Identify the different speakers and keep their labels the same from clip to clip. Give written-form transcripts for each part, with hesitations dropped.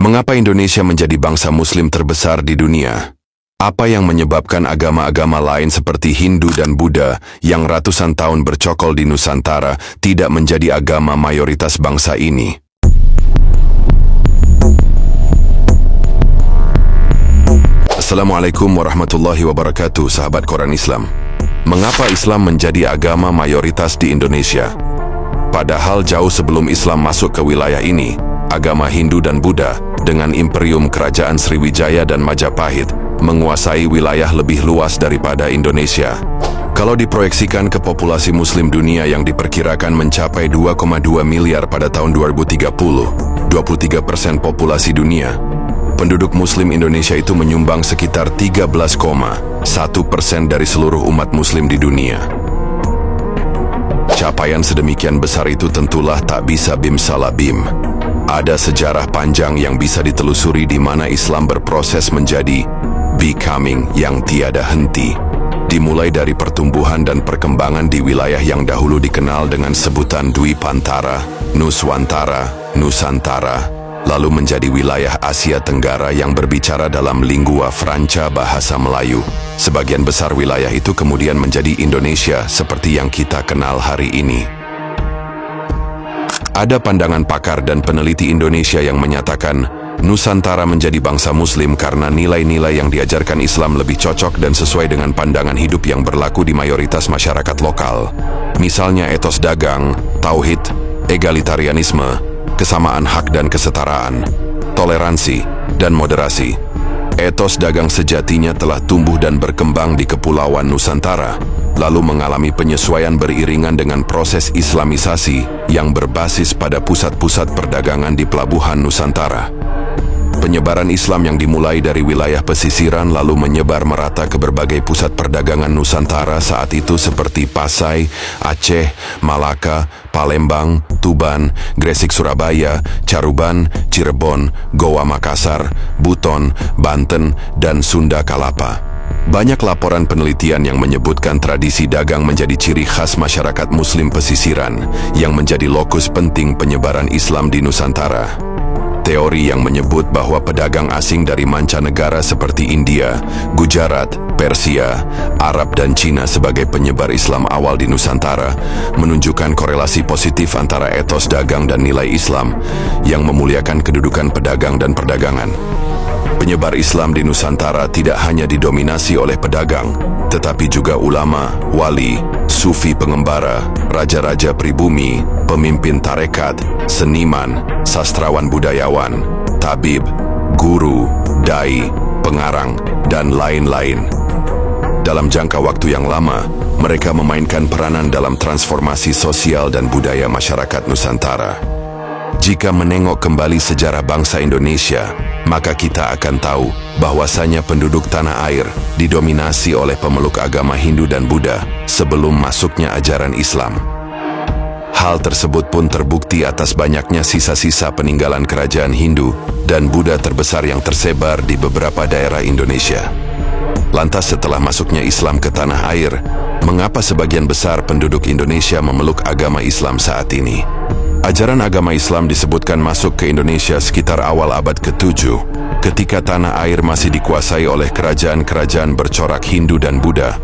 Speaker 1: Mengapa Indonesia menjadi bangsa Muslim terbesar di dunia? Apa yang menyebabkan agama-agama lain seperti Hindu dan Buddha yang ratusan tahun bercokol di Nusantara tidak menjadi agama mayoritas bangsa ini? Assalamualaikum warahmatullahi wabarakatuh, sahabat Quran Islam. Mengapa Islam menjadi agama mayoritas di Indonesia? Padahal jauh sebelum Islam masuk ke wilayah ini, agama Hindu dan Buddha dengan imperium kerajaan Sriwijaya dan Majapahit menguasai wilayah lebih luas daripada Indonesia. Kalau diproyeksikan ke populasi Muslim dunia yang diperkirakan mencapai 2,2 miliar pada tahun 2030, 23% populasi dunia, penduduk Muslim Indonesia itu menyumbang sekitar 13,1% dari seluruh umat Muslim di dunia. Capaian sedemikian besar itu tentulah tak bisa bim salah bim. Ada sejarah panjang yang bisa ditelusuri di mana Islam berproses menjadi becoming yang tiada henti. Dimulai dari pertumbuhan dan perkembangan di wilayah yang dahulu dikenal dengan sebutan Dwipantara, Nuswantara, Nusantara, lalu menjadi wilayah Asia Tenggara yang berbicara dalam lingua Franca bahasa Melayu. Sebagian besar wilayah itu kemudian menjadi Indonesia seperti yang kita kenal hari ini. Ada pandangan pakar dan peneliti Indonesia yang menyatakan Nusantara menjadi bangsa Muslim karena nilai-nilai yang diajarkan Islam lebih cocok dan sesuai dengan pandangan hidup yang berlaku di mayoritas masyarakat lokal. Misalnya etos dagang, tauhid, egalitarianisme, kesamaan hak dan kesetaraan, toleransi, dan moderasi. Etos dagang sejatinya telah tumbuh dan berkembang di Kepulauan Nusantara, lalu mengalami penyesuaian beriringan dengan proses Islamisasi yang berbasis pada pusat-pusat perdagangan di Pelabuhan Nusantara. Penyebaran Islam yang dimulai dari wilayah pesisiran lalu menyebar merata ke berbagai pusat perdagangan Nusantara saat itu seperti Pasai, Aceh, Malaka, Palembang, Tuban, Gresik Surabaya, Caruban, Cirebon, Goa Makassar, Buton, Banten, dan Sunda Kalapa. Banyak laporan penelitian yang menyebutkan tradisi dagang menjadi ciri khas masyarakat Muslim pesisiran yang menjadi lokus penting penyebaran Islam di Nusantara. Teori yang menyebut bahwa pedagang asing dari mancanegara seperti India, Gujarat, Persia, Arab dan Cina sebagai penyebar Islam awal di Nusantara menunjukkan korelasi positif antara etos dagang dan nilai Islam yang memuliakan kedudukan pedagang dan perdagangan. Penyebar Islam di Nusantara tidak hanya didominasi oleh pedagang, tetapi juga ulama, wali, sufi pengembara, raja-raja pribumi, pemimpin tarekat, seniman, sastrawan budayawan, tabib, guru, dai, pengarang, dan lain-lain. Dalam jangka waktu yang lama, mereka memainkan peranan dalam transformasi sosial dan budaya masyarakat Nusantara. Jika menengok kembali sejarah bangsa Indonesia, maka kita akan tahu bahwasanya penduduk tanah air didominasi oleh pemeluk agama Hindu dan Buddha sebelum masuknya ajaran Islam. Hal tersebut pun terbukti atas banyaknya sisa-sisa peninggalan kerajaan Hindu dan Buddha terbesar yang tersebar di beberapa daerah Indonesia. Lantas setelah masuknya Islam ke tanah air, mengapa sebagian besar penduduk Indonesia memeluk agama Islam saat ini? Ajaran agama Islam disebutkan masuk ke Indonesia sekitar awal abad ke-7, ketika tanah air masih dikuasai oleh kerajaan-kerajaan bercorak Hindu dan Buddha.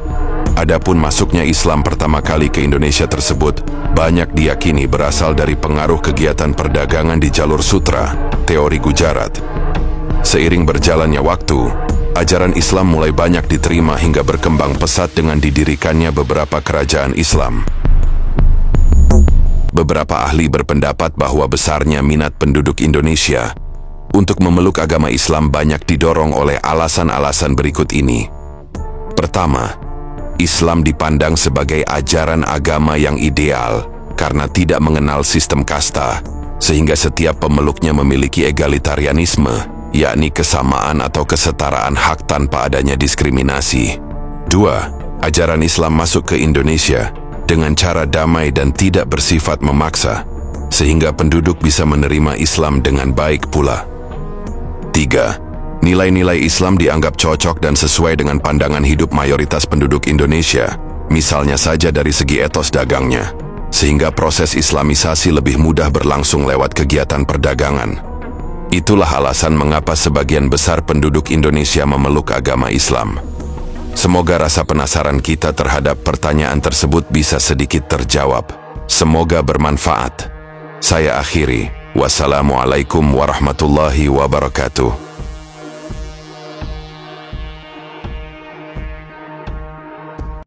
Speaker 1: Adapun masuknya Islam pertama kali ke Indonesia tersebut banyak diyakini berasal dari pengaruh kegiatan perdagangan di jalur sutra, teori Gujarat. Seiring berjalannya waktu, ajaran Islam mulai banyak diterima hingga berkembang pesat dengan didirikannya beberapa kerajaan Islam. Beberapa ahli berpendapat bahwa besarnya minat penduduk Indonesia untuk memeluk agama Islam banyak didorong oleh alasan-alasan berikut ini. Pertama, Islam dipandang sebagai ajaran agama yang ideal karena tidak mengenal sistem kasta, sehingga setiap pemeluknya memiliki egalitarianisme, yakni kesamaan atau kesetaraan hak tanpa adanya diskriminasi. Dua, ajaran Islam masuk ke Indonesia dengan cara damai dan tidak bersifat memaksa, sehingga penduduk bisa menerima Islam dengan baik pula. 3. Nilai-nilai Islam dianggap cocok dan sesuai dengan pandangan hidup mayoritas penduduk Indonesia, misalnya saja dari segi etos dagangnya, sehingga proses Islamisasi lebih mudah berlangsung lewat kegiatan perdagangan. Itulah alasan mengapa sebagian besar penduduk Indonesia memeluk agama Islam. Semoga rasa penasaran kita terhadap pertanyaan tersebut bisa sedikit terjawab. Semoga bermanfaat. Saya akhiri. Wassalamualaikum warahmatullahi wabarakatuh.